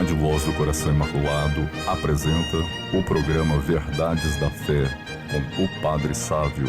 Rádio Voz do Coração Imaculado apresenta o programa Verdades da Fé com o Padre Sávio.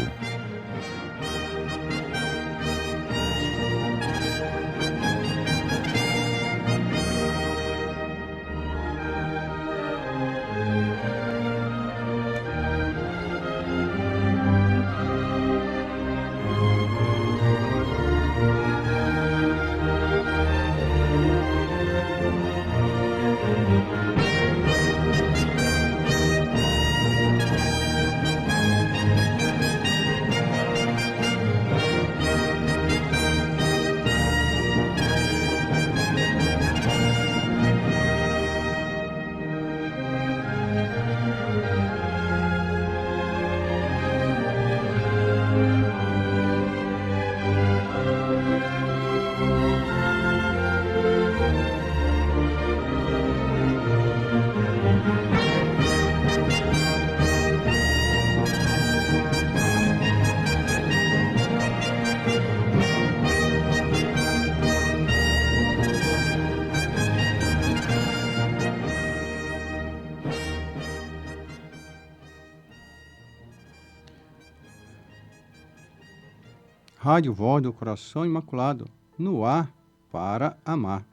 Rádio Voz do Coração Imaculado, no ar para amar.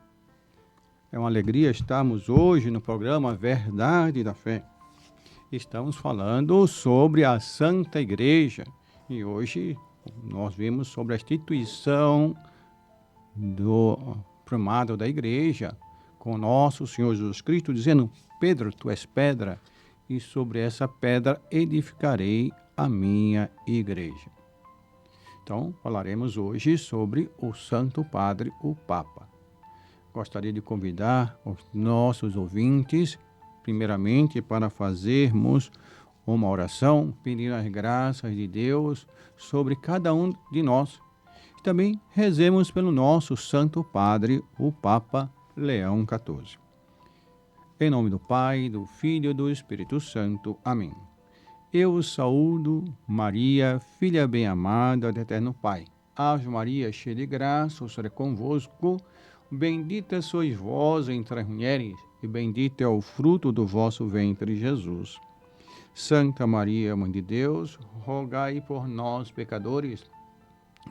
É uma alegria estarmos hoje no programa Verdade da Fé. Estamos falando sobre a Santa Igreja e hoje nós vimos sobre a instituição do primado da Igreja com nosso Senhor Jesus Cristo dizendo: Pedro, tu és pedra e sobre essa pedra edificarei a minha igreja. Então, falaremos hoje sobre o Santo Padre, o Papa. Gostaria de convidar os nossos ouvintes, primeiramente, para fazermos uma oração, pedindo as graças de Deus sobre cada um de nós. E também rezemos pelo nosso Santo Padre, o Papa Leão XIV. Em nome do Pai, do Filho e do Espírito Santo. Amém. Eu os saúdo, Maria, filha bem-amada do Eterno Pai. Ave Maria, cheia de graça, o Senhor é convosco. Bendita sois vós entre as mulheres, e bendito é o fruto do vosso ventre, Jesus. Santa Maria, Mãe de Deus, rogai por nós, pecadores,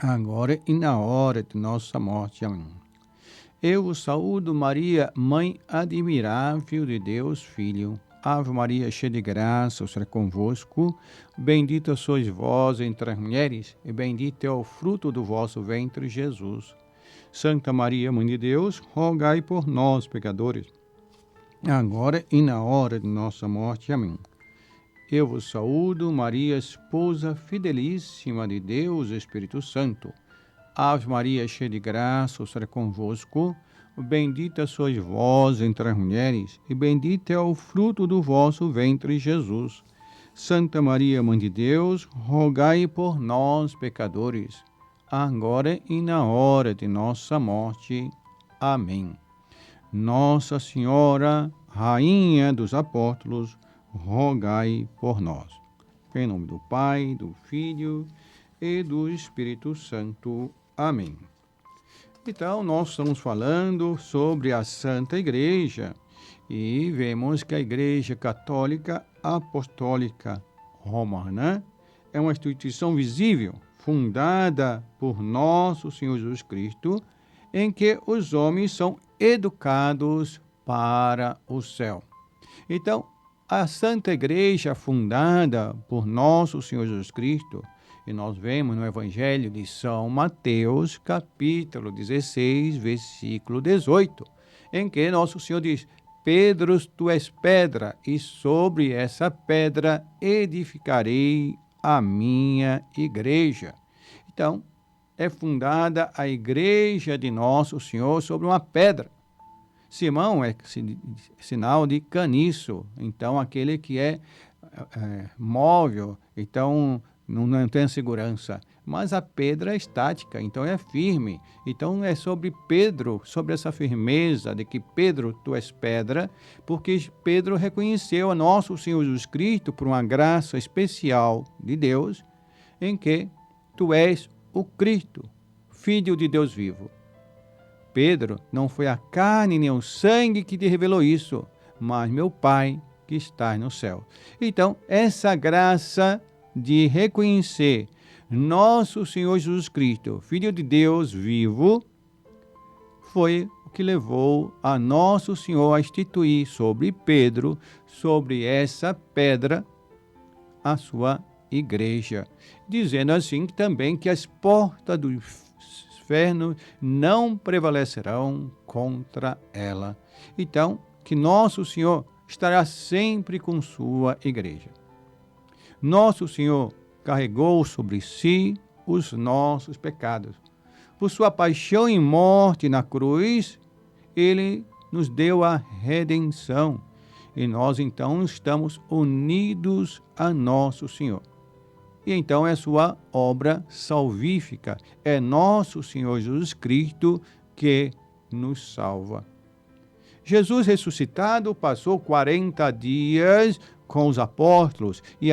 agora e na hora de nossa morte. Amém. Eu os saúdo, Maria, Mãe admirável de Deus, Filho. Ave Maria, cheia de graça, o Senhor é convosco. Bendita sois vós entre as mulheres, e bendito é o fruto do vosso ventre, Jesus. Santa Maria, Mãe de Deus, rogai por nós, pecadores, agora e na hora de nossa morte. Amém. Eu vos saúdo, Maria, esposa fidelíssima de Deus, Espírito Santo. Ave Maria, cheia de graça, o Senhor é convosco. Bendita sois vós entre as mulheres, e bendito é o fruto do vosso ventre, Jesus. Santa Maria, Mãe de Deus, rogai por nós, pecadores, agora e na hora de nossa morte. Amém. Nossa Senhora, Rainha dos Apóstolos, rogai por nós. Em nome do Pai, do Filho e do Espírito Santo. Amém. Então, nós estamos falando sobre a Santa Igreja e vemos que a Igreja Católica Apostólica Romana é uma instituição visível, fundada por nosso Senhor Jesus Cristo, em que os homens são educados para o céu. Então, a Santa Igreja fundada por nosso Senhor Jesus Cristo, e nós vemos no Evangelho de São Mateus, capítulo 16, versículo 18, em que nosso Senhor diz: Pedro, tu és pedra, e sobre essa pedra edificarei a minha igreja. Então, é fundada a igreja de nosso Senhor sobre uma pedra. Simão é sinal de caniço, então aquele que é móvel, então não tem segurança, mas a pedra é estática, então é firme. Então é sobre Pedro, sobre essa firmeza de que Pedro, tu és pedra, porque Pedro reconheceu a nosso Senhor Jesus Cristo por uma graça especial de Deus, em que tu és o Cristo, Filho de Deus vivo. Pedro, não foi a carne nem o sangue que te revelou isso, mas meu Pai que está no céu. Então, essa graça de reconhecer nosso Senhor Jesus Cristo, Filho de Deus vivo, foi o que levou a nosso Senhor a instituir sobre Pedro, sobre essa pedra, a sua igreja, dizendo assim também que as portas do inferno não prevalecerão contra ela. Então, que nosso Senhor estará sempre com sua igreja. Nosso Senhor carregou sobre si os nossos pecados. Por sua paixão e morte na cruz, ele nos deu a redenção. E nós então estamos unidos a nosso Senhor. E então é sua obra salvífica. É nosso Senhor Jesus Cristo que nos salva. Jesus ressuscitado passou 40 dias com os apóstolos e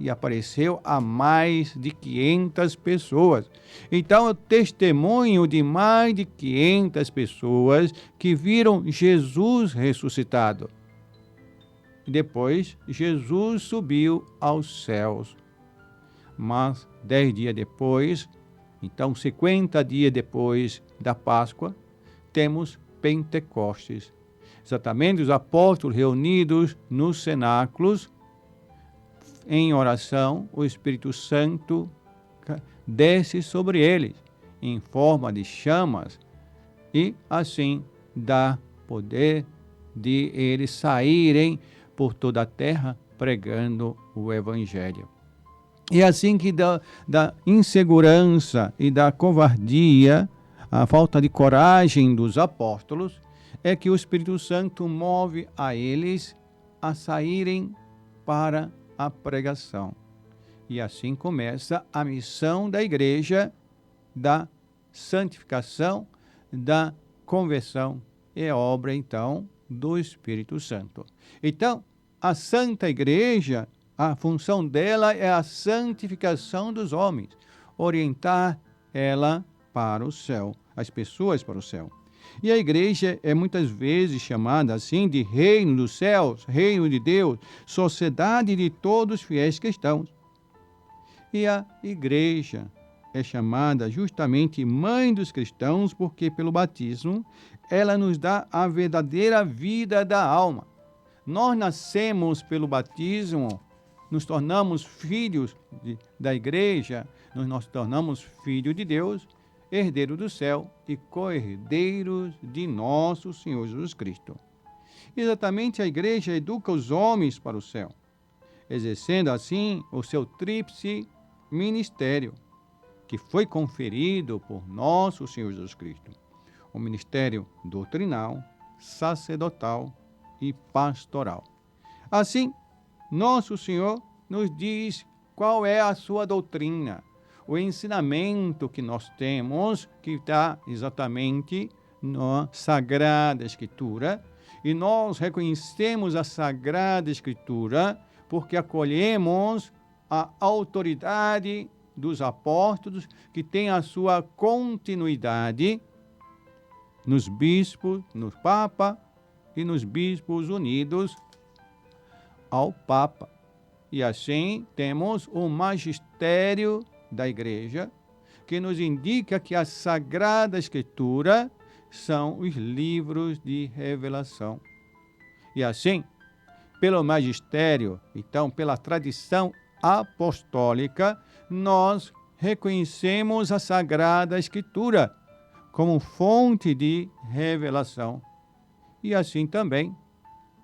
apareceu a mais de 500 pessoas. Então, o testemunho de mais de 500 pessoas que viram Jesus ressuscitado. Depois, Jesus subiu aos céus. Mas 10 dias depois, então 50 dias depois da Páscoa, temos Pentecostes. Exatamente os apóstolos reunidos nos cenáculos, em oração, o Espírito Santo desce sobre eles, em forma de chamas, e assim dá poder de eles saírem por toda a terra pregando o Evangelho. E assim que da insegurança e da covardia, a falta de coragem dos apóstolos, é que o Espírito Santo move a eles a saírem para a pregação. E assim começa a missão da igreja da santificação, da conversão, é obra então do Espírito Santo. Então, a Santa Igreja, a função dela é a santificação dos homens, orientar ela para o céu, as pessoas para o céu. E a igreja é muitas vezes chamada assim de reino dos céus, reino de Deus, sociedade de todos os fiéis cristãos. E a igreja é chamada justamente mãe dos cristãos porque pelo batismo ela nos dá a verdadeira vida da alma. Nós nascemos pelo batismo, nos tornamos filhos da igreja, nos tornamos filhos de Deus, herdeiro do céu e co-herdeiros de nosso Senhor Jesus Cristo. Exatamente a igreja educa os homens para o céu, exercendo assim o seu tríplice ministério, que foi conferido por nosso Senhor Jesus Cristo. O ministério doutrinal, sacerdotal e pastoral. Assim, nosso Senhor nos diz qual é a sua doutrina, o ensinamento que nós temos, que está exatamente na Sagrada Escritura, e nós reconhecemos a Sagrada Escritura porque acolhemos a autoridade dos apóstolos, que tem a sua continuidade nos bispos, no Papa e nos bispos unidos ao Papa. E assim temos o magistério da Igreja, que nos indica que a Sagrada Escritura são os livros de revelação. E assim, pelo magistério, então pela tradição apostólica, nós reconhecemos a Sagrada Escritura como fonte de revelação. E assim também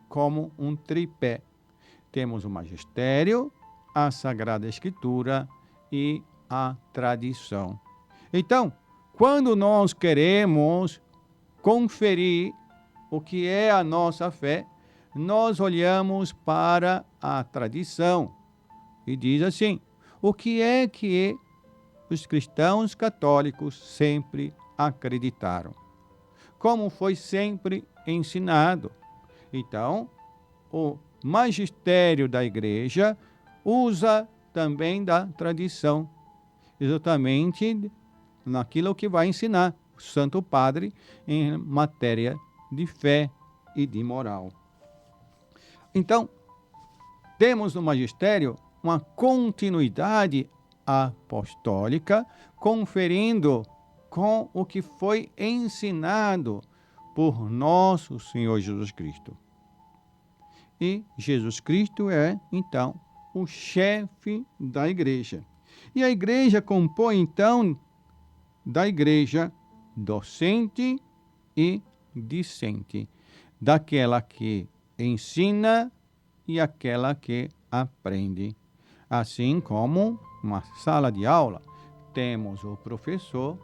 como um tripé. Temos o magistério, a Sagrada Escritura e a tradição. Então, quando nós queremos conferir o que é a nossa fé, nós olhamos para a tradição e diz assim: o que é que os cristãos católicos sempre acreditaram? Como foi sempre ensinado? Então, o magistério da igreja usa também da tradição, exatamente naquilo que vai ensinar, Santo Padre em matéria de fé e de moral. Então, temos no magistério uma continuidade apostólica, conferindo com o que foi ensinado por nosso Senhor Jesus Cristo. E Jesus Cristo é, então, o chefe da igreja. E a igreja compõe, então, da igreja docente e discente, daquela que ensina e aquela que aprende. Assim como uma sala de aula, temos o professor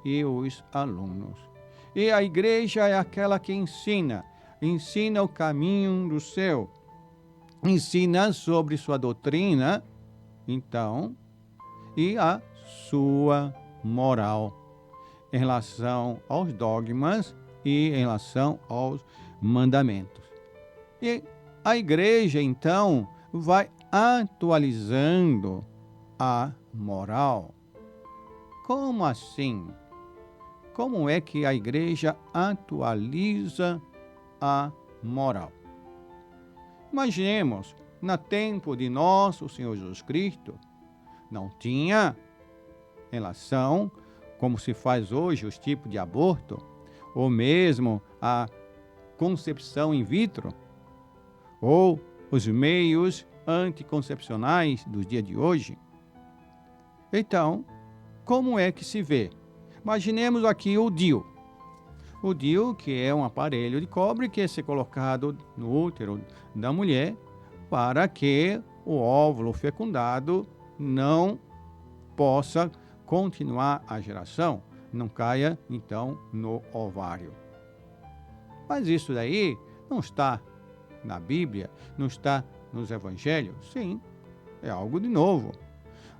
e os alunos. E a igreja é aquela que ensina o caminho do céu, ensina sobre sua doutrina, então, e a sua moral, em relação aos dogmas e em relação aos mandamentos. E a igreja, então, vai atualizando a moral. Como assim? Como é que a igreja atualiza a moral? Imaginemos, no tempo de nosso Senhor Jesus Cristo, não tinha relação, como se faz hoje, os tipos de aborto, ou mesmo a concepção in vitro, ou os meios anticoncepcionais dos dias de hoje. Então, como é que se vê? Imaginemos aqui o DIU. O DIU, que é um aparelho de cobre que é ser colocado no útero da mulher para que o óvulo fecundado não possa continuar a geração, não caia, então, no ovário. Mas isso daí não está na Bíblia, não está nos Evangelhos. Sim, é algo de novo.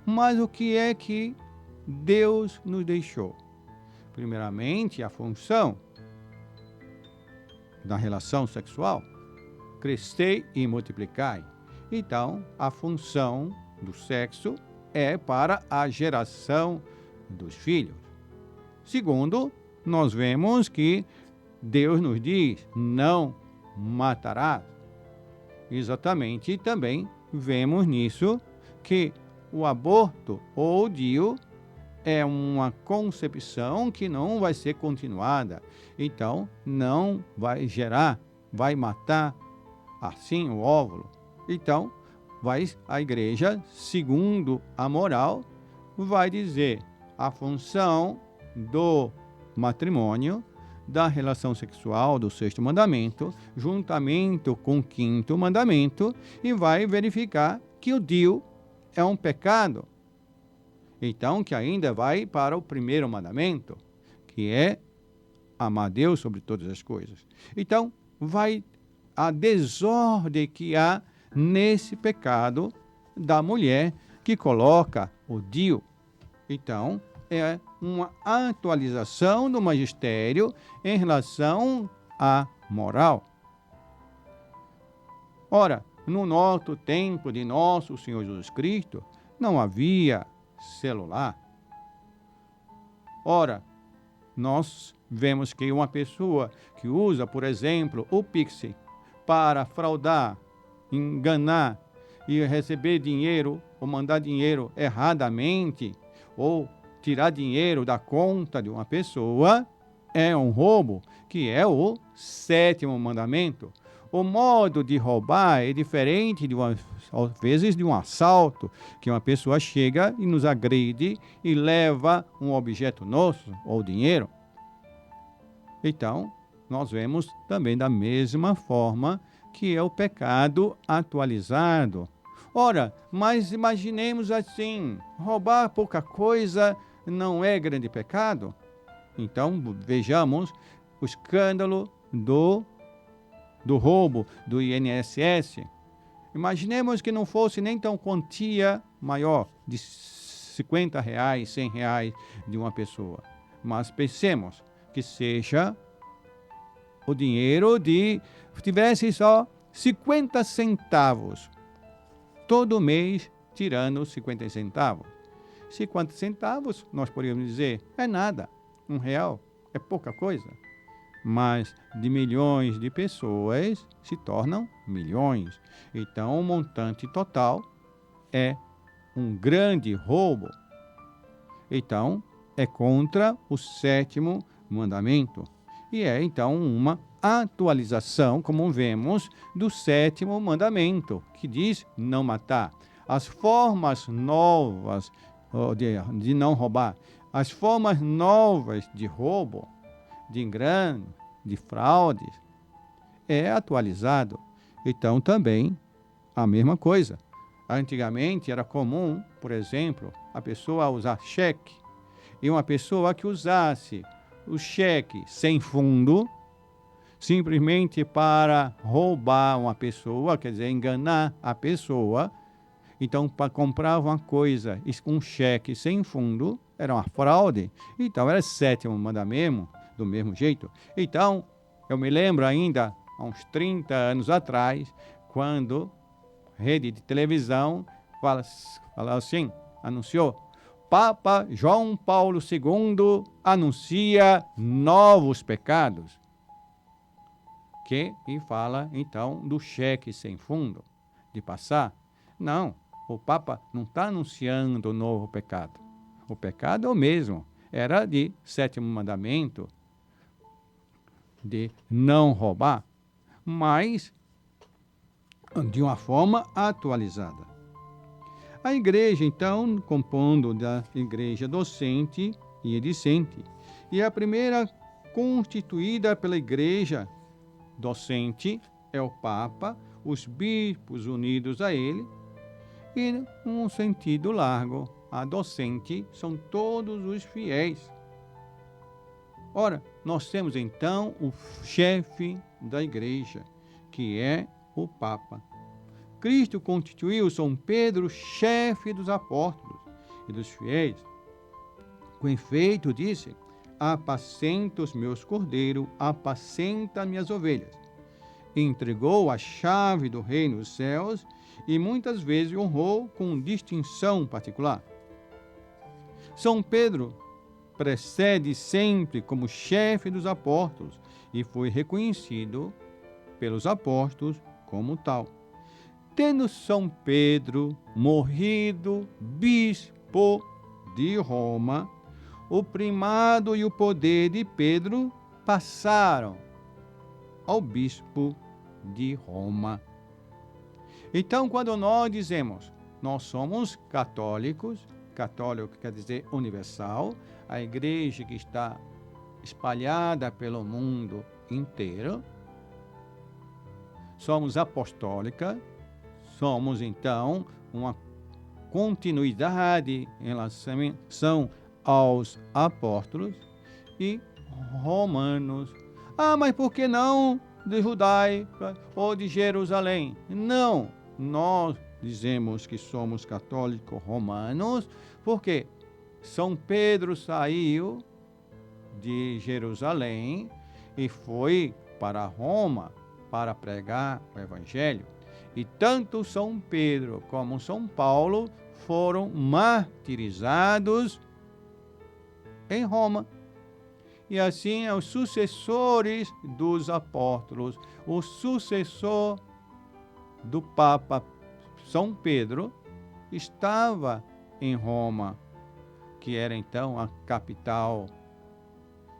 Mas o que é que Deus nos deixou? Primeiramente, a função da relação sexual, crescei e multiplicai. Então, a função do sexo é para a geração dos filhos. Segundo, nós vemos que Deus nos diz, não matarás. Exatamente, também vemos nisso que o aborto ou o DIU é uma concepção que não vai ser continuada. Então, não vai gerar, vai matar assim o óvulo. Então, a igreja, segundo a moral, vai dizer a função do matrimônio, da relação sexual, do sexto mandamento, juntamente com o quinto mandamento, e vai verificar que o DIU é um pecado. Então, que ainda vai para o primeiro mandamento, que é amar Deus sobre todas as coisas. Então, vai a desordem que há nesse pecado da mulher que coloca o DIU. Então, é uma atualização do magistério em relação à moral. Ora, no nosso tempo de nosso Senhor Jesus Cristo, não havia celular. Ora, nós vemos que uma pessoa que usa, por exemplo, o Pix para fraudar, enganar e receber dinheiro ou mandar dinheiro erradamente ou tirar dinheiro da conta de uma pessoa, é um roubo, que é o sétimo mandamento. O modo de roubar é diferente, às vezes, de um assalto, que uma pessoa chega e nos agride e leva um objeto nosso ou dinheiro. Então, nós vemos também da mesma forma que é o pecado atualizado. Ora, mas imaginemos assim, roubar pouca coisa não é grande pecado? Então, vejamos o escândalo do roubo do INSS. Imaginemos que não fosse nem tão quantia maior, de R$50, R$100 de uma pessoa. Mas pensemos que seja o dinheiro tivesse só 50 centavos. Todo mês tirando 50 centavos. 50 centavos, nós poderíamos dizer, é nada. R$1. é pouca coisa, mas de milhões de pessoas se tornam milhões. Então, o montante total é um grande roubo. Então, é contra o 7º mandamento. E é, então, uma atualização, como vemos, do 7º mandamento, que diz não matar. As formas novas de não roubar, as formas novas de roubo, de engano, de fraudes, é atualizado. Então, também, a mesma coisa. Antigamente era comum, por exemplo, a pessoa usar cheque, e uma pessoa que usasse o cheque sem fundo, simplesmente para roubar uma pessoa, quer dizer, enganar a pessoa. Então, para comprar uma coisa, um cheque sem fundo, era uma fraude. Então, era 7º mandamento, do mesmo jeito. Então, eu me lembro ainda, há uns 30 anos atrás, quando rede de televisão fala assim, anunciou, Papa João Paulo II anuncia novos pecados. E fala, então, do cheque sem fundo, de passar. Não, o Papa não está anunciando o novo pecado. O pecado é o mesmo, era de 7º mandamento, de não roubar, mas de uma forma atualizada. A igreja, então, compondo da igreja docente e edicente, e a primeira constituída pela igreja docente é o Papa, os bispos unidos a ele, e, num sentido largo, a docente são todos os fiéis. Ora, nós temos então o chefe da igreja, que é o Papa. Cristo constituiu São Pedro chefe dos apóstolos e dos fiéis. Com efeito, disse, apacenta os meus cordeiros, apacenta minhas ovelhas. Entregou a chave do reino dos céus e muitas vezes honrou com distinção particular. São Pedro precede sempre como chefe dos apóstolos e foi reconhecido pelos apóstolos como tal. Tendo São Pedro morrido bispo de Roma, o primado e o poder de Pedro passaram ao bispo de Roma. Então, quando nós dizemos, nós somos católicos, católico quer dizer universal, a igreja que está espalhada pelo mundo inteiro, somos apostólica, somos então uma continuidade em relação aos apóstolos e romanos. Ah, mas por que não de Judaica ou de Jerusalém? Não, nós dizemos que somos católicos romanos porque São Pedro saiu de Jerusalém e foi para Roma para pregar o Evangelho. E tanto São Pedro como São Paulo foram martirizados em Roma. E assim, os sucessores dos apóstolos, o sucessor do Papa São Pedro, estava em Roma, que era então a capital.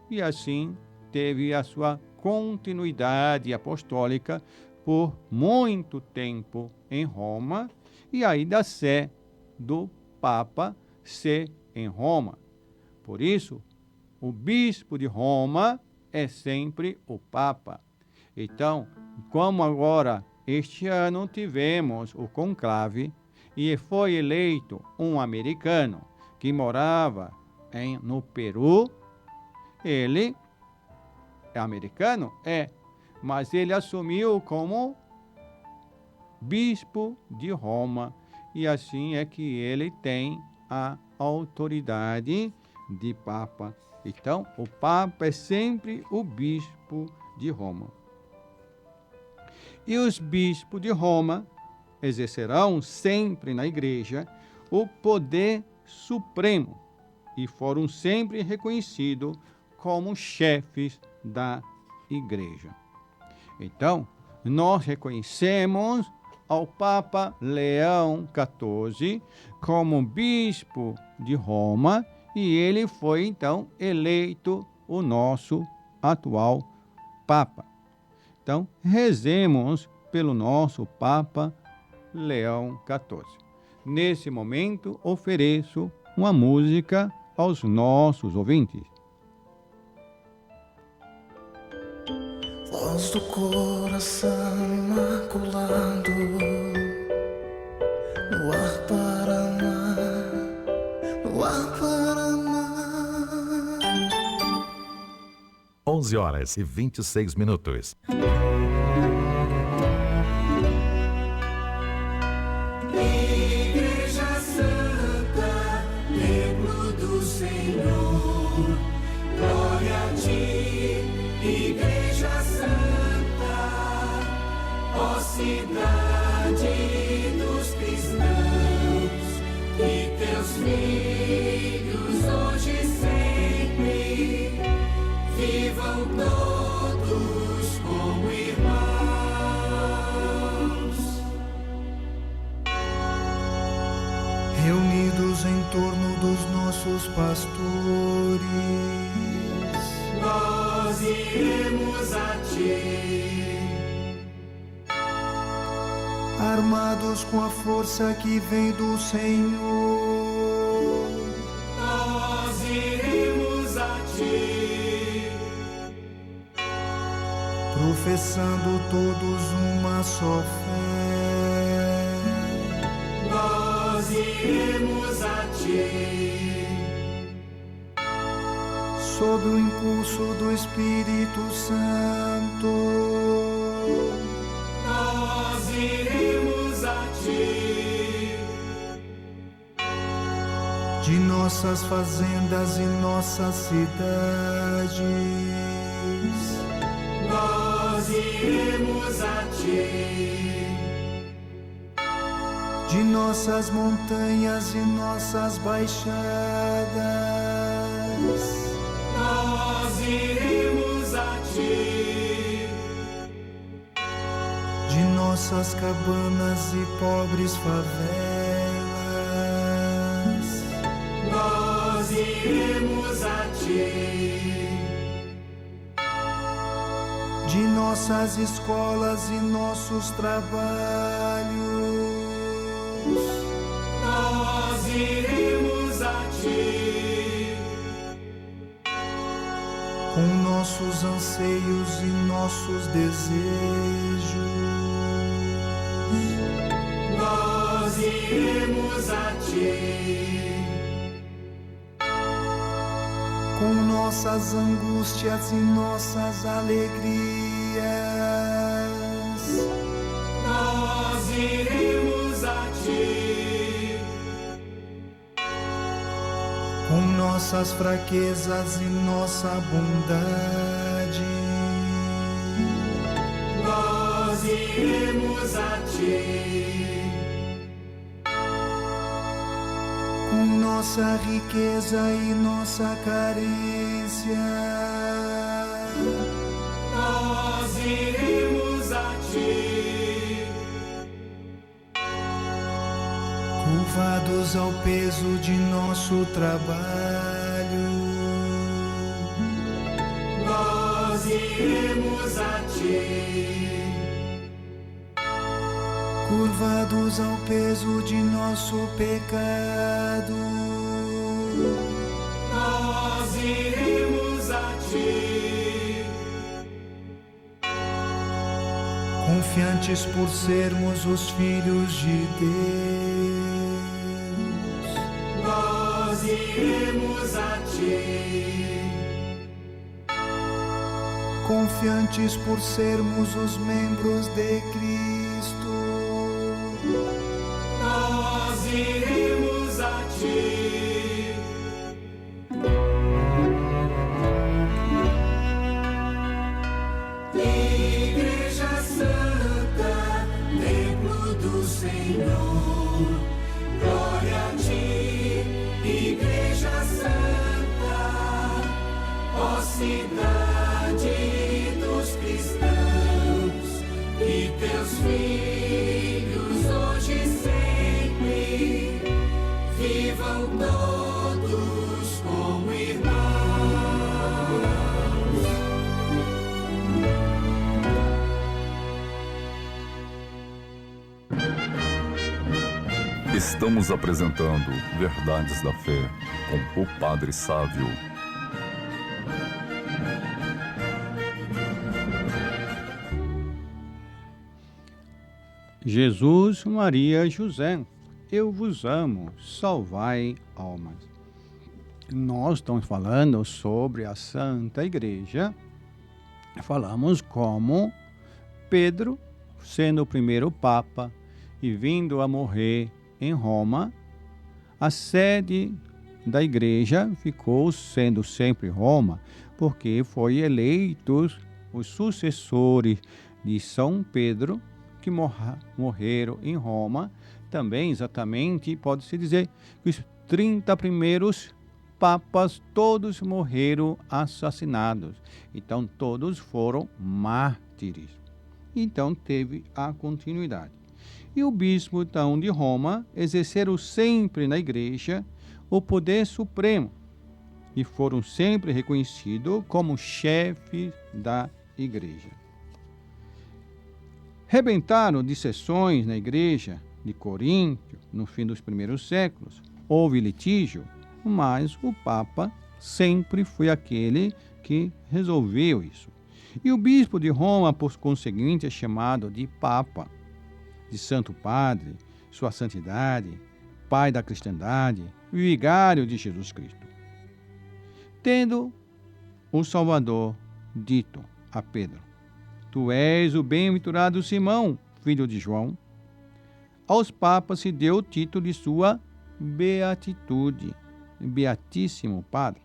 E assim teve a sua continuidade apostólica por muito tempo em Roma, e ainda a sé do Papa ser em Roma. Por isso, o bispo de Roma é sempre o Papa. Então, como agora este ano tivemos o conclave e foi eleito um americano que morava no Peru, ele é americano? É, mas ele assumiu como bispo de Roma e assim é que ele tem a autoridade de Papa. Então, o Papa é sempre o bispo de Roma. E os bispos de Roma exercerão sempre na igreja o poder supremo e foram sempre reconhecidos como chefes da igreja. Então, nós reconhecemos ao Papa Leão XIV como bispo de Roma e ele foi, então, eleito o nosso atual Papa. Então, rezemos pelo nosso Papa Leão XIV. Nesse momento, ofereço uma música aos nossos ouvintes. Voz do coração imaculado, no ar para amar, no ar para amar. 11h26. Igreja Santa, templo do Senhor, glória a ti, Igreja Santa, ó cidade dos cristãos, e teus filhos hoje e sempre vivam todos como irmãos, reunidos em torno dos nossos pastores. Nós iremos a ti, armados com a força que vem do Senhor. Nós iremos a ti, professando todos uma só fé. Nós iremos a ti, sob o impulso do Espírito Santo. Nós iremos a ti, de nossas fazendas e nossas cidades. Nós iremos a ti, de nossas montanhas e nossas baixadas. Nós iremos a ti, de nossas cabanas e pobres favelas. Nós iremos a ti, de nossas escolas e nossos trabalhos. Nós iremos a ti, com nossos anseios e nossos desejos. Nós iremos a ti, com nossas angústias e nossas alegrias. Nós iremos a ti, com nossas fraquezas e nossa bondade. Nós iremos a ti, com nossa riqueza e nossa carência. Nós iremos a ti, curvados ao peso de nosso trabalho. Nós iremos a ti, curvados ao peso de nosso pecado. Nós iremos a ti, confiantes por sermos os filhos de Deus. Nós iremos a ti, confiantes por sermos os membros de Cristo. Nós iremos a ti, Igreja Santa, templo do Senhor, glória a ti, Igreja Santa, ó cristãos, que teus filhos hoje e sempre vivam todos como irmãos. Estamos apresentando Verdades da Fé com o Padre Sávio. Jesus, Maria, José, eu vos amo, salvai almas. Nós estamos falando sobre a Santa Igreja. Falamos como Pedro, sendo o primeiro Papa e vindo a morrer em Roma, a sede da igreja ficou sendo sempre Roma, porque foi eleitos os sucessores de São Pedro que morreram em Roma. Também, exatamente, pode-se dizer que os 30 primeiros papas todos morreram assassinados. Então, todos foram mártires. Então, teve a continuidade. E o bispo, então, de Roma exerceram sempre na igreja o poder supremo e foram sempre reconhecidos como chefes da igreja. Rebentaram dissensões na igreja de Corinto no fim dos primeiros séculos. Houve litígio, mas o Papa sempre foi aquele que resolveu isso. E o bispo de Roma, por conseguinte, é chamado de Papa, de Santo Padre, Sua Santidade, Pai da cristandade, Vigário de Jesus Cristo. Tendo o Salvador dito a Pedro: Tu és o bem-aventurado Simão, filho de João, aos papas se deu o título de sua beatitude, Beatíssimo Padre.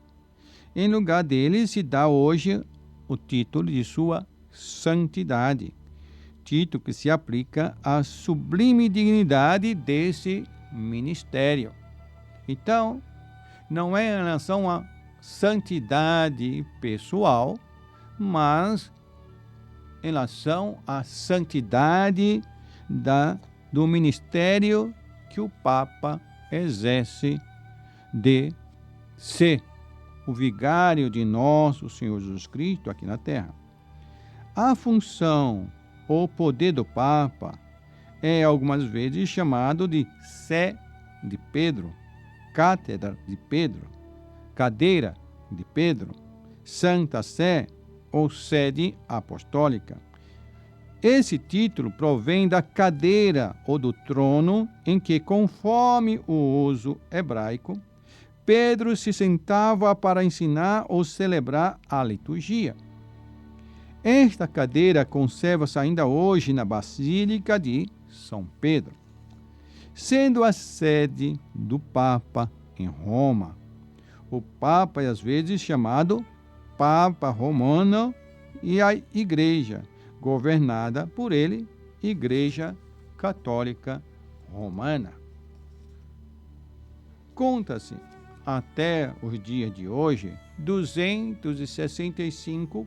Em lugar dele se dá hoje o título de sua santidade, título que se aplica à sublime dignidade desse ministério. Então, não é em relação à santidade pessoal, mas em relação à santidade do ministério que o Papa exerce de ser o vigário de nosso Senhor Jesus Cristo aqui na Terra. A função ou poder do Papa é algumas vezes chamado de Sé de Pedro, Cátedra de Pedro, Cadeira de Pedro, Santa Sé ou Sede Apostólica. Esse título provém da cadeira ou do trono em que, conforme o uso hebraico, Pedro se sentava para ensinar ou celebrar a liturgia. Esta cadeira conserva-se ainda hoje na Basílica de São Pedro, sendo a sede do Papa em Roma. O Papa é às vezes chamado Papa Romano e a Igreja, governada por ele, Igreja Católica Romana. Conta-se, até os dias de hoje, 265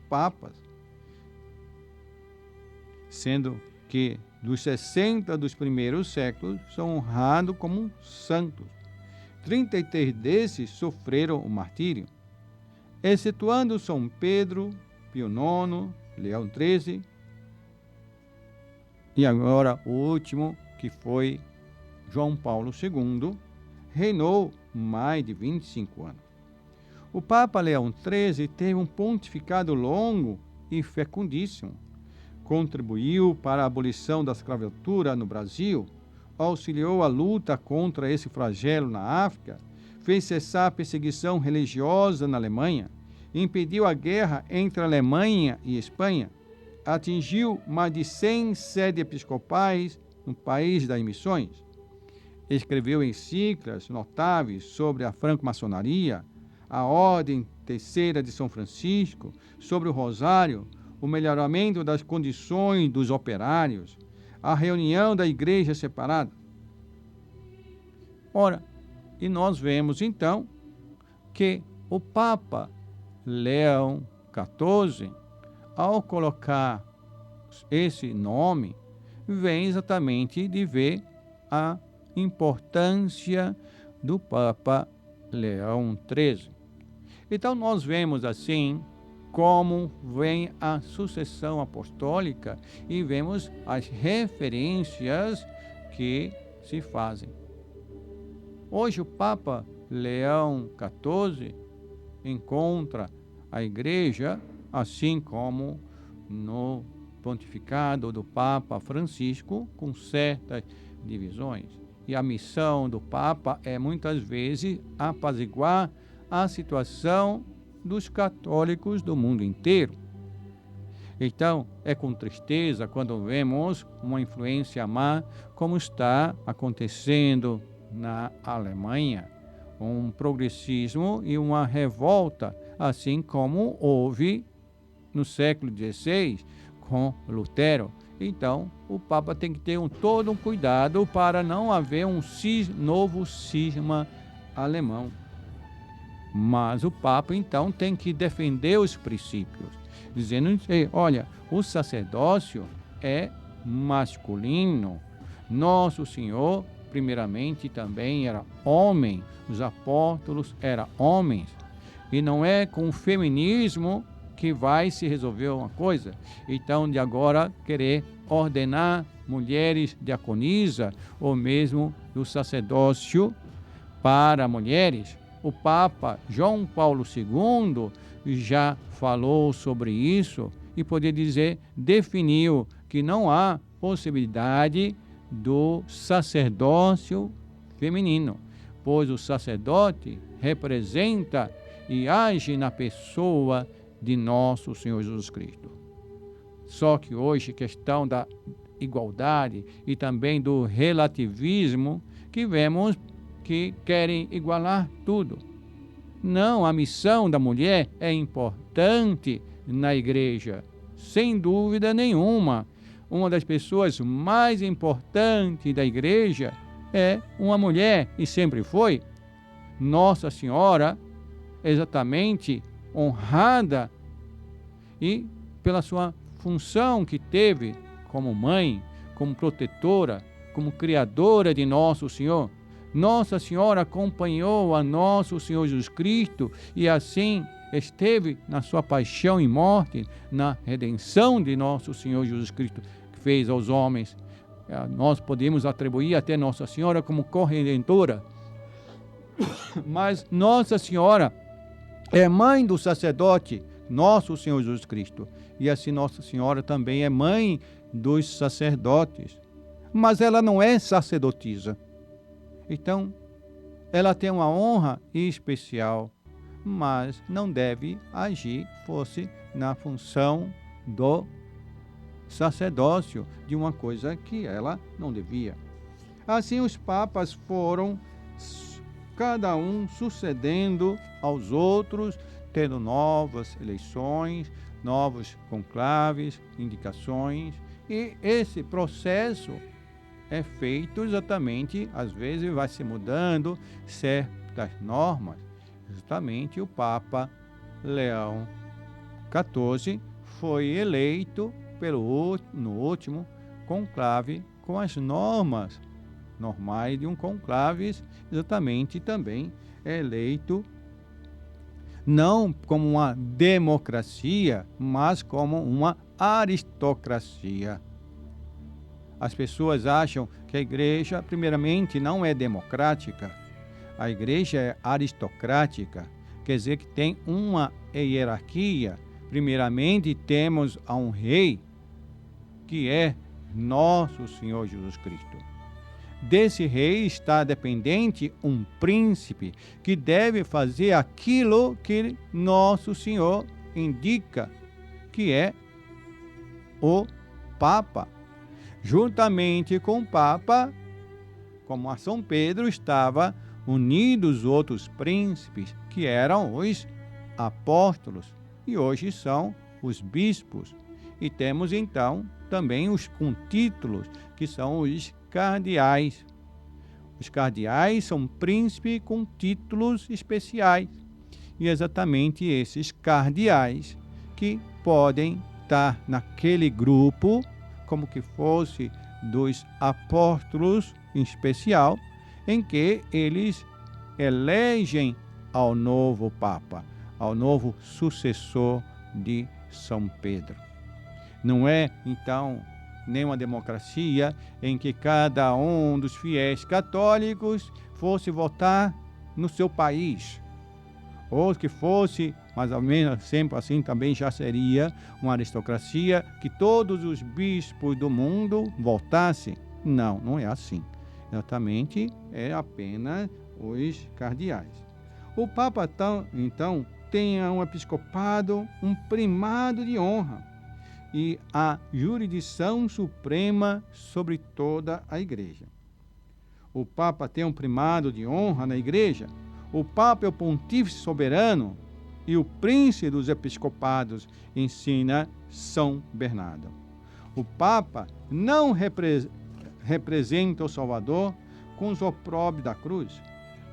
papas, sendo que dos 60 dos primeiros séculos são honrados como santos. 33 desses sofreram o martírio, excetuando São Pedro, Pio IX, Leão XIII e agora o último, que foi João Paulo II, reinou mais de 25 anos. O Papa Leão XIII teve um pontificado longo e fecundíssimo. Contribuiu para a abolição da escravatura no Brasil, auxiliou a luta contra esse flagelo na África, fez cessar a perseguição religiosa na Alemanha, impediu a guerra entre a Alemanha e Espanha, atingiu mais de 100 sedes episcopais no país das missões, escreveu encíclicas notáveis sobre a franco-maçonaria, a Ordem Terceira de São Francisco, sobre o Rosário, o melhoramento das condições dos operários, a reunião da igreja separada. Ora, e nós vemos então que o Papa Leão XIV, ao colocar esse nome, vem exatamente de ver a importância do Papa Leão XIII. Então nós vemos assim como vem a sucessão apostólica e vemos as referências que se fazem. Hoje o Papa Leão XIV encontra a Igreja, assim como no pontificado do Papa Francisco, com certas divisões. E a missão do Papa é muitas vezes apaziguar a situação dos católicos do mundo inteiro. Então, é com tristeza quando vemos uma influência má, como está acontecendo na Alemanha, um progressismo e uma revolta, assim como houve no século XVI com Lutero. Então, o Papa tem que ter todo um cuidado para não haver um novo cisma alemão. Mas o Papa, então, tem que defender os princípios, dizendo, olha, o sacerdócio é masculino. Nosso Senhor, primeiramente, também era homem. Os apóstolos eram homens. E não é com o feminismo que vai se resolver uma coisa. Então, de agora, querer ordenar mulheres diaconisa ou mesmo o sacerdócio para mulheres. O Papa João Paulo II já falou sobre isso e poderia dizer, definiu que não há possibilidade do sacerdócio feminino, pois o sacerdote representa e age na pessoa de nosso Senhor Jesus Cristo. Só que hoje, questão da igualdade e também do relativismo, que vemos que querem igualar tudo. Não, a missão da mulher é importante na igreja, sem dúvida nenhuma. Uma das pessoas mais importantes da igreja é uma mulher, e sempre foi. Nossa Senhora, exatamente honrada e pela sua função que teve como mãe, como protetora, como criadora de nosso Senhor. Nossa Senhora acompanhou a nosso Senhor Jesus Cristo e assim esteve na sua paixão e morte, na redenção de nosso Senhor Jesus Cristo, que fez aos homens. Nós podemos atribuir até Nossa Senhora como corredentora, mas Nossa Senhora é mãe do sacerdote, nosso Senhor Jesus Cristo. E assim Nossa Senhora também é mãe dos sacerdotes. Mas ela não é sacerdotisa. Então, ela tem uma honra especial, mas não deve agir fosse na função do sacerdócio, de uma coisa que ela não devia. Assim, os papas foram, cada um sucedendo aos outros, tendo novas eleições, novos conclaves, indicações, e esse processo é feito exatamente, às vezes vai se mudando certas normas. Justamente o Papa Leão XIV foi eleito no último conclave com as normas normais de um conclave, exatamente também eleito não como uma democracia, mas como uma aristocracia. As pessoas acham que a igreja, primeiramente, não é democrática. A igreja é aristocrática, quer dizer que tem uma hierarquia. Primeiramente, temos a um rei, que é nosso Senhor Jesus Cristo. Desse rei está dependente um príncipe, que deve fazer aquilo que nosso Senhor indica, que é o Papa. Juntamente com o Papa, como a São Pedro, estava unidos outros príncipes, que eram os apóstolos, e hoje são os bispos. E temos então também os com títulos, que são os cardeais. Os cardeais são príncipes com títulos especiais. E exatamente esses cardeais que podem está naquele grupo, como que fosse dos apóstolos em especial, em que eles elegem ao novo Papa, ao novo sucessor de São Pedro. Não é, então, nenhuma democracia em que cada um dos fiéis católicos fosse votar no seu país, ou que fosse, mais ou menos sempre assim, também já seria uma aristocracia, que todos os bispos do mundo votassem. Não, não é assim. Exatamente, é apenas os cardeais. O Papa, então, tem um episcopado, um primado de honra e a jurisdição suprema sobre toda a Igreja. O Papa tem um primado de honra na Igreja. O Papa é o pontífice soberano e o príncipe dos episcopados, ensina São Bernardo. O Papa não representa o Salvador com os opróbrios da cruz,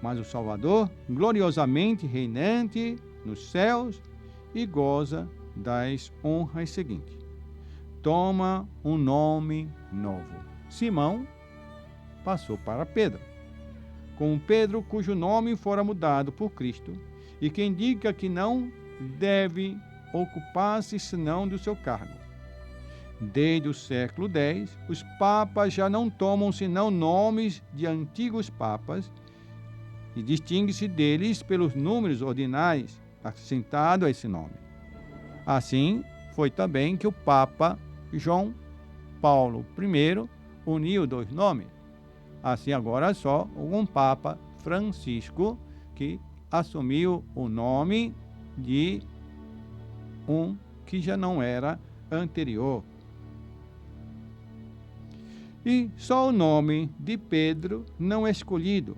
mas o Salvador gloriosamente reinante nos céus e goza das honras seguintes. Toma um nome novo. Simão passou para Pedro, com Pedro cujo nome fora mudado por Cristo, e que indica que não deve ocupar-se senão do seu cargo. Desde o século X, os papas já não tomam senão nomes de antigos papas e distingue-se deles pelos números ordinais acrescentados a esse nome. Assim, foi também que o Papa João Paulo I uniu dois nomes. Assim, agora só um Papa Francisco que assumiu o nome de um que já não era anterior. E só o nome de Pedro não é escolhido,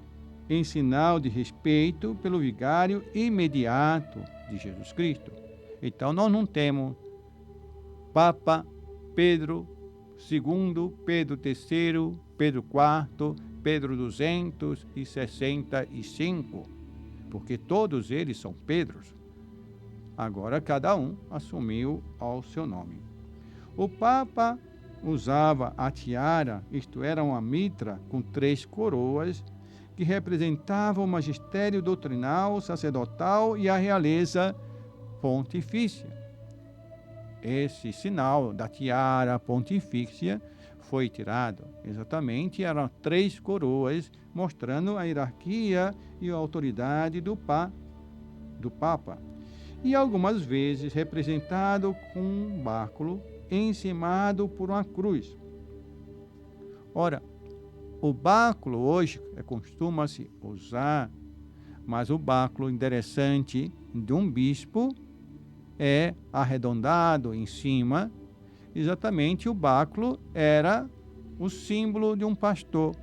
em sinal de respeito pelo vigário imediato de Jesus Cristo. Então, nós não temos Papa Pedro II, Pedro III, Pedro IV, Pedro 265, porque todos eles são Pedros. Agora, cada um assumiu ao seu nome. O Papa usava a tiara, isto era uma mitra com 3 coroas, que representavam o magistério doutrinal, sacerdotal e a realeza pontifícia. Esse sinal da tiara pontifícia foi tirado. Exatamente, eram 3 coroas, mostrando a hierarquia e a autoridade do Papa. E algumas vezes representado com um báculo encimado por uma cruz. Ora, o báculo hoje costuma-se usar, mas o báculo interessante de um bispo é arredondado em cima. Exatamente, o báculo era o símbolo de um pastor,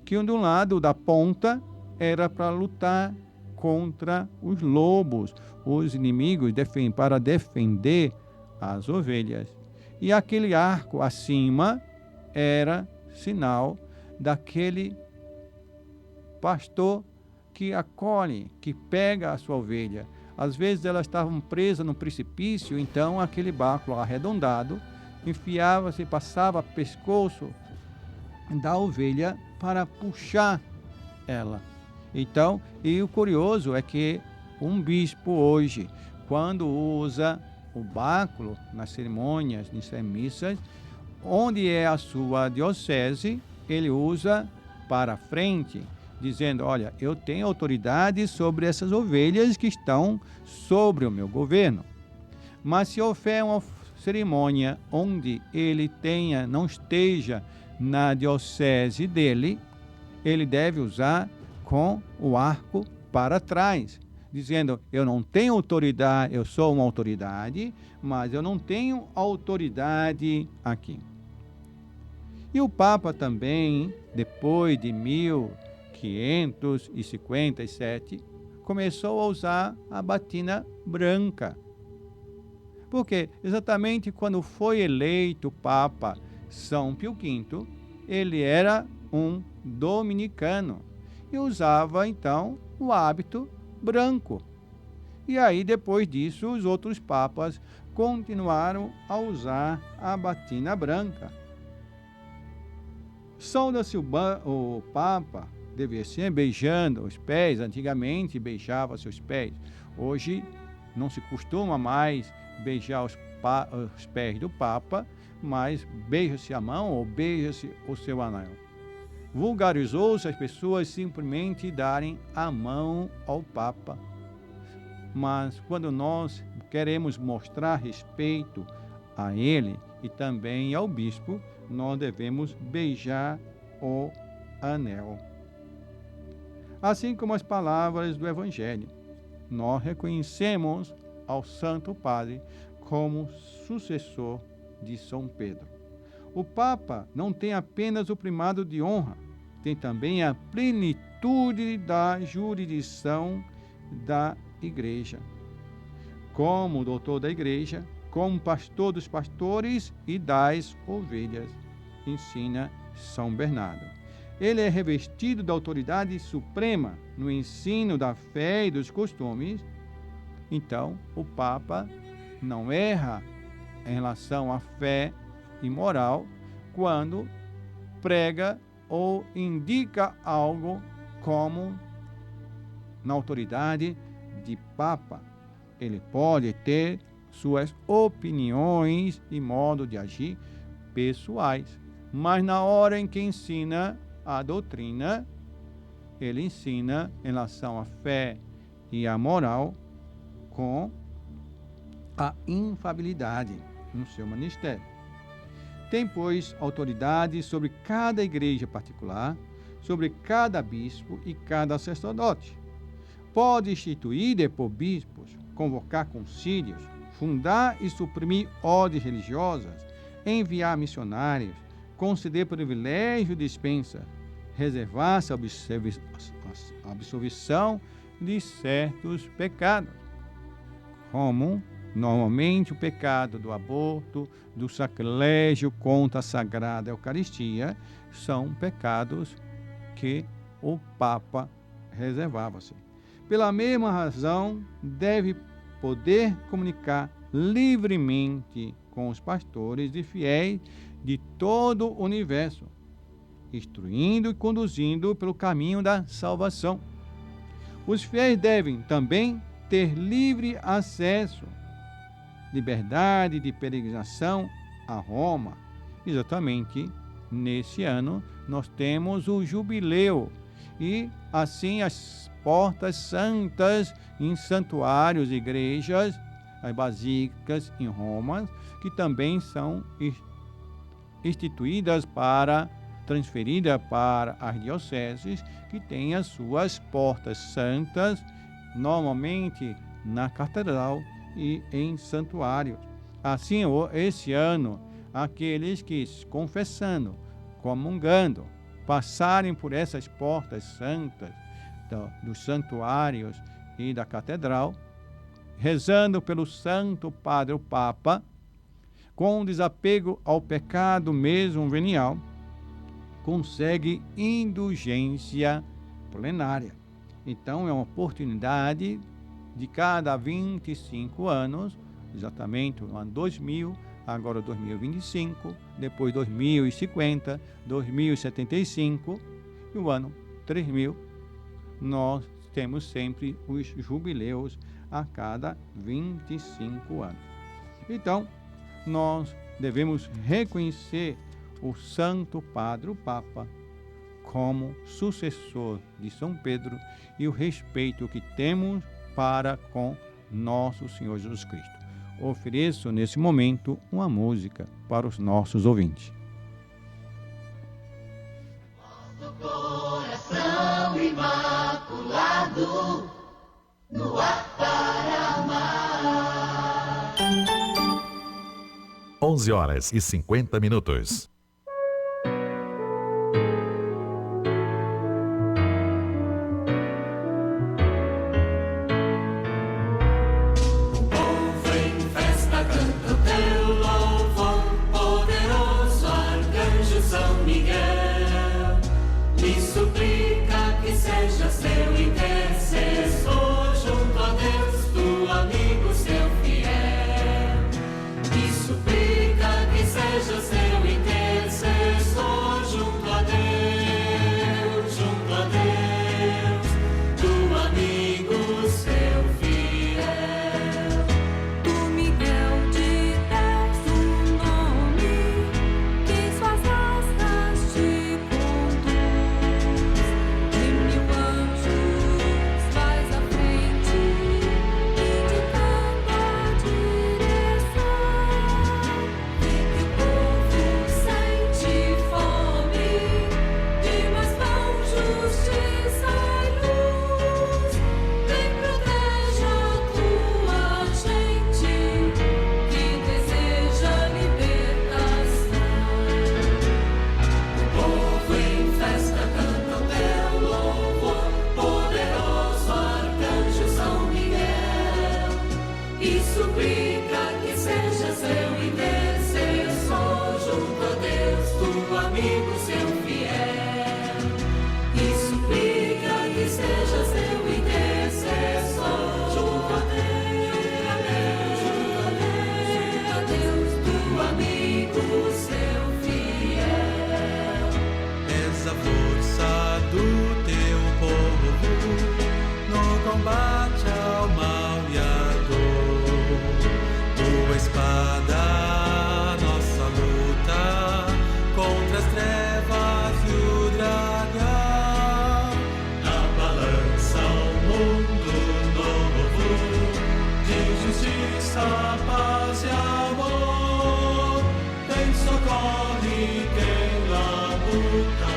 que de um lado da ponta era para lutar contra os lobos, os inimigos, para defender as ovelhas. E aquele arco acima era sinal daquele pastor que acolhe, que pega a sua ovelha. Às vezes elas estavam presas no precipício, então aquele báculo arredondado enfiava-se, passava o pescoço da ovelha para puxar ela. Então, e o curioso é que um bispo hoje, quando usa o báculo nas cerimônias, nas missas, onde é a sua diocese, ele usa para frente, dizendo: olha, eu tenho autoridade sobre essas ovelhas que estão sobre o meu governo. Mas se houver uma cerimônia onde ele não esteja na diocese dele, ele deve usar com o arco para trás, dizendo: eu não tenho autoridade, eu sou uma autoridade, mas eu não tenho autoridade aqui. E o Papa também, depois de 1557, começou a usar a batina branca. Porque exatamente quando foi eleito o Papa São Pio V, ele era um dominicano e usava então o hábito branco. E aí depois disso os outros papas continuaram a usar a batina branca. Sauda-se o Papa, deve ser beijando os pés. Antigamente beijava-se os pés. Hoje não se costuma mais beijar os pés do Papa, mas beija-se a mão ou beija-se o seu anel. Vulgarizou-se as pessoas simplesmente darem a mão ao Papa. Mas quando nós queremos mostrar respeito a ele e também ao bispo, nós devemos beijar o anel. Assim como as palavras do Evangelho, nós reconhecemos ao Santo Padre como sucessor de São Pedro. O Papa não tem apenas o primado de honra, tem também a plenitude da jurisdição da Igreja. Como doutor da Igreja, como pastor dos pastores e das ovelhas, ensina São Bernardo. Ele é revestido da autoridade suprema no ensino da fé e dos costumes. Então, o Papa não erra em relação à fé e moral quando prega ou indica algo como na autoridade de Papa. Ele pode ter suas opiniões e modo de agir pessoais, mas na hora em que ensina a doutrina, ele ensina em relação à fé e à moral com a infalibilidade no seu ministério. Tem, pois, autoridade sobre cada igreja particular, sobre cada bispo e cada sacerdote. Pode instituir depor bispos, convocar concílios, fundar e suprimir ordens religiosas, enviar missionários, conceder privilégio de dispensa, reservar-se a absolvição de certos pecados, como normalmente o pecado do aborto, do sacrilégio contra a Sagrada Eucaristia, são pecados que o Papa reservava-se. Pela mesma razão, deve poder comunicar livremente com os pastores e fiéis de todo o universo, instruindo e conduzindo pelo caminho da salvação. Os fiéis devem também ter livre acesso, liberdade de peregrinação a Roma. Exatamente nesse ano nós temos o jubileu e assim as portas santas em santuários, igrejas, as basílicas em Roma, que também são instituídas transferidas para as dioceses, que têm as suas portas santas, normalmente na catedral e em santuários. Assim, esse ano, aqueles que, confessando, comungando, passarem por essas portas santas dos santuários e da catedral, rezando pelo Santo Padre, o Papa, com desapego ao pecado mesmo venial, consegue indulgência plenária. Então, é uma oportunidade de cada 25 anos, exatamente no ano 2000, agora 2025, depois 2050, 2075 e o ano 3000, nós temos sempre os jubileus a cada 25 anos. Então, nós devemos reconhecer o Santo Padre, o Papa, como sucessor de São Pedro e o respeito que temos para com nosso Senhor Jesus Cristo. Ofereço nesse momento uma música para os nossos ouvintes. Nosso coração imaculado, no ar para amar. 11h50. amigo, seu fiel, e suplica que seja seu intercessor. Junto a Deus, tu amigo, seu fiel. És a força do teu povo no combate ao mal e à dor. Tua espada, nossa luta contra as trevas e o dragão. Na balança um mundo novo de justiça, paz e amor. Tem socorre quem labuta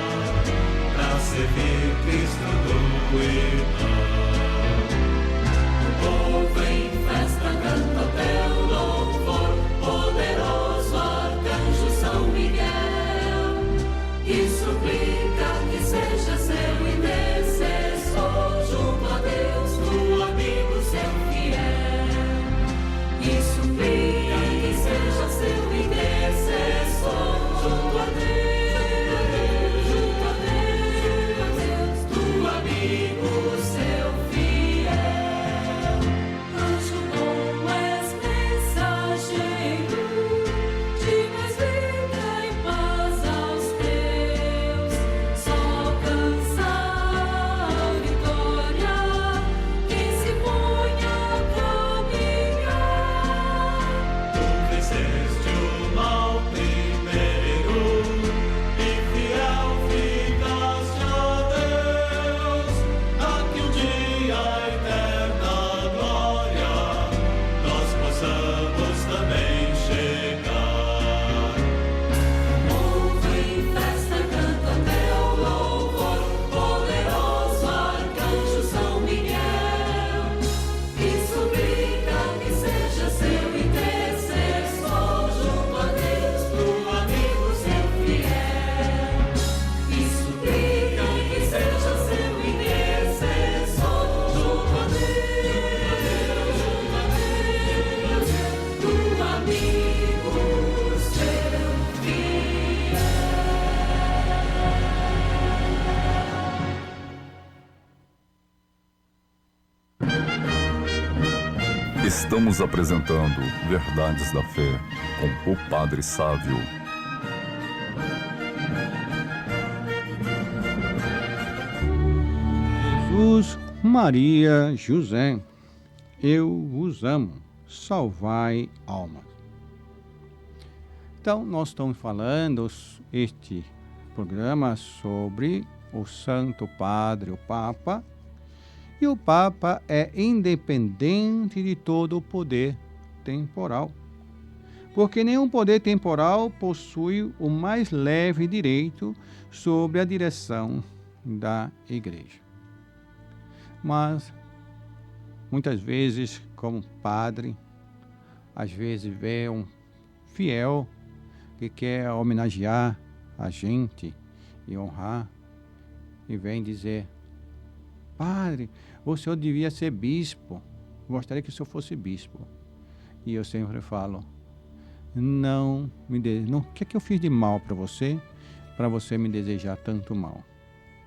pra servir Cristo do irmão. O povo em festa canta o teu louvor, poderoso arcanjo São Miguel, e suplica que seja seu intercessor. Junto a Deus, tu amigo, seu fiel, e suplica que seja seu intercessor. Junto a Deus, tu amigo, seu fiel. Anjo bom és mensageiro de mais vida e paz aos teus. Só alcança a vitória quem se põe a caminhar. Tu venceste o mal primeiro e fiel ficaste a Deus. Aqui um dia a eterna glória nós possamos também chegar. O povo em festa canta o teu louvor, poderoso arcanjo São Miguel, e suplica que seja seu intercessor. Junto a Deus, tu amigo, seu fiel, e suplica que seja seu intercessor. Junto a Deus, tu amigo, seu fiel. Estamos apresentando Verdades da Fé com o Padre Sávio. Jesus, Maria, José, eu vos amo, salvai almas. Então, nós estamos falando este programa sobre o Santo Padre, o Papa, e o Papa é independente de todo o poder temporal, porque nenhum poder temporal possui o mais leve direito sobre a direção da Igreja. Mas, muitas vezes, como padre, às vezes vê um fiel que quer homenagear a gente e honrar, e vem dizer: Padre, o senhor devia ser bispo, gostaria que o senhor fosse bispo. E eu sempre falo: não me o que é que eu fiz de mal para você me desejar tanto mal?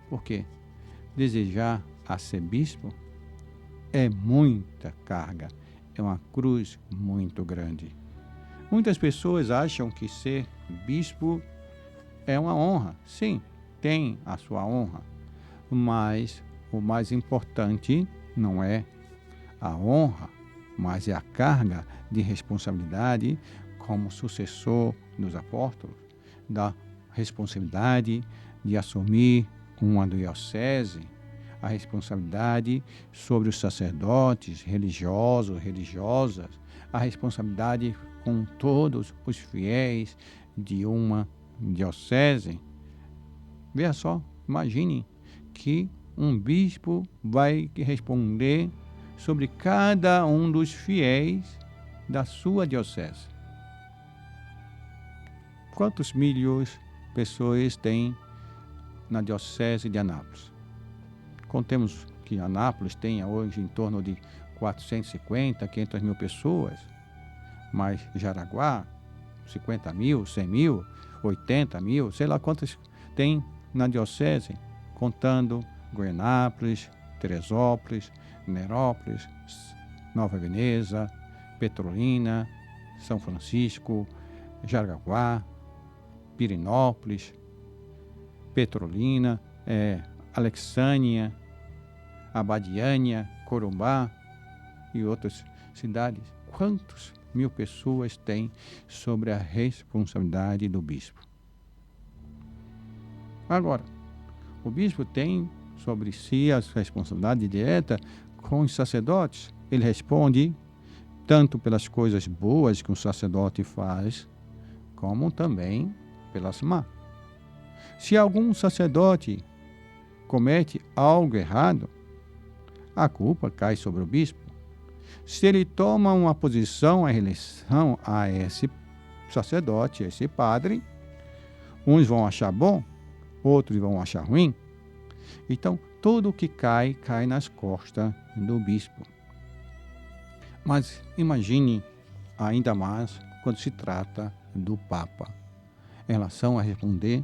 Por quê? Desejar a ser bispo é muita carga, é uma cruz muito grande. Muitas pessoas acham que ser bispo é uma honra. Sim, tem a sua honra, mas o mais importante não é a honra, mas é a carga de responsabilidade como sucessor dos apóstolos, da responsabilidade de assumir uma diocese, a responsabilidade sobre os sacerdotes, religiosos, religiosas, a responsabilidade com todos os fiéis de uma diocese. Veja só, imagine que um bispo vai responder sobre cada um dos fiéis da sua diocese. Quantos milhões de pessoas tem na diocese de Anápolis? Contemos que Anápolis tenha hoje em torno de 450, 500 mil pessoas, mas Jaraguá, 50 mil, 100 mil, 80 mil, sei lá quantas tem na diocese, contando Goianápolis, Teresópolis, Nerópolis, Nova Veneza, Petrolina, São Francisco, Jaraguá, Pirenópolis, Petrolina, Alexânia, Abadiânia, Corumbá e outras cidades. Quantas mil pessoas têm sobre a responsabilidade do bispo? Agora, o bispo tem sobre si a responsabilidade direta com os sacerdotes. Ele responde tanto pelas coisas boas que um sacerdote faz, como também pelas más. Se algum sacerdote comete algo errado, a culpa cai sobre o bispo. Se ele toma uma posição em relação a esse sacerdote, esse padre, uns vão achar bom, outros vão achar ruim. Então, tudo que cai, cai nas costas do bispo. Mas imagine ainda mais quando se trata do Papa, em relação a responder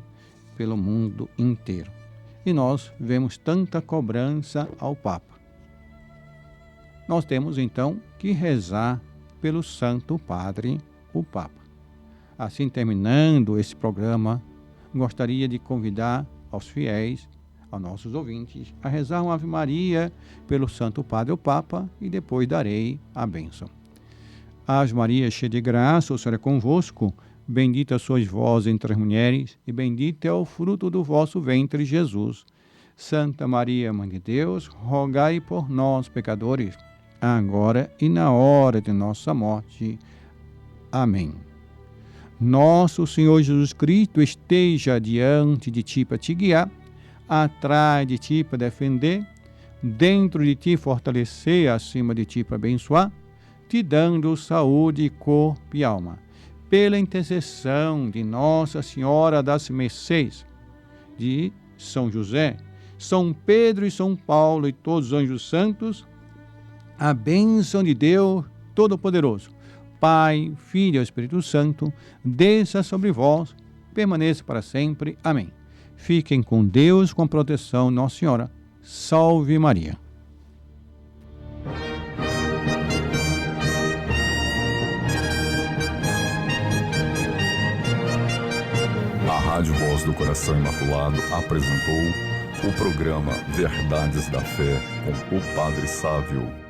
pelo mundo inteiro. E nós vemos tanta cobrança ao Papa. Nós temos então que rezar pelo Santo Padre, o Papa. Assim, terminando esse programa, gostaria de convidar aos fiéis, aos nossos ouvintes, a rezar uma Ave Maria pelo Santo Padre, o Papa, e depois darei a bênção. Ave Maria, cheia de graça, o Senhor é convosco. Bendita sois vós entre as mulheres, e bendito é o fruto do vosso ventre, Jesus. Santa Maria, Mãe de Deus, rogai por nós, pecadores, agora e na hora de nossa morte. Amém. Nosso Senhor Jesus Cristo esteja diante de ti para te guiar, atrás de ti para defender, dentro de ti fortalecer, acima de ti para abençoar, te dando saúde, corpo e alma. Pela intercessão de Nossa Senhora das Mercês, de São José, São Pedro e São Paulo e todos os anjos santos, a bênção de Deus Todo-Poderoso, Pai, Filho e Espírito Santo, desça sobre vós, permaneça para sempre. Amém. Fiquem com Deus, com a proteção de Nossa Senhora. Salve Maria. A Rádio Voz do Coração Imaculado apresentou o programa Verdades da Fé com o Padre Sávio.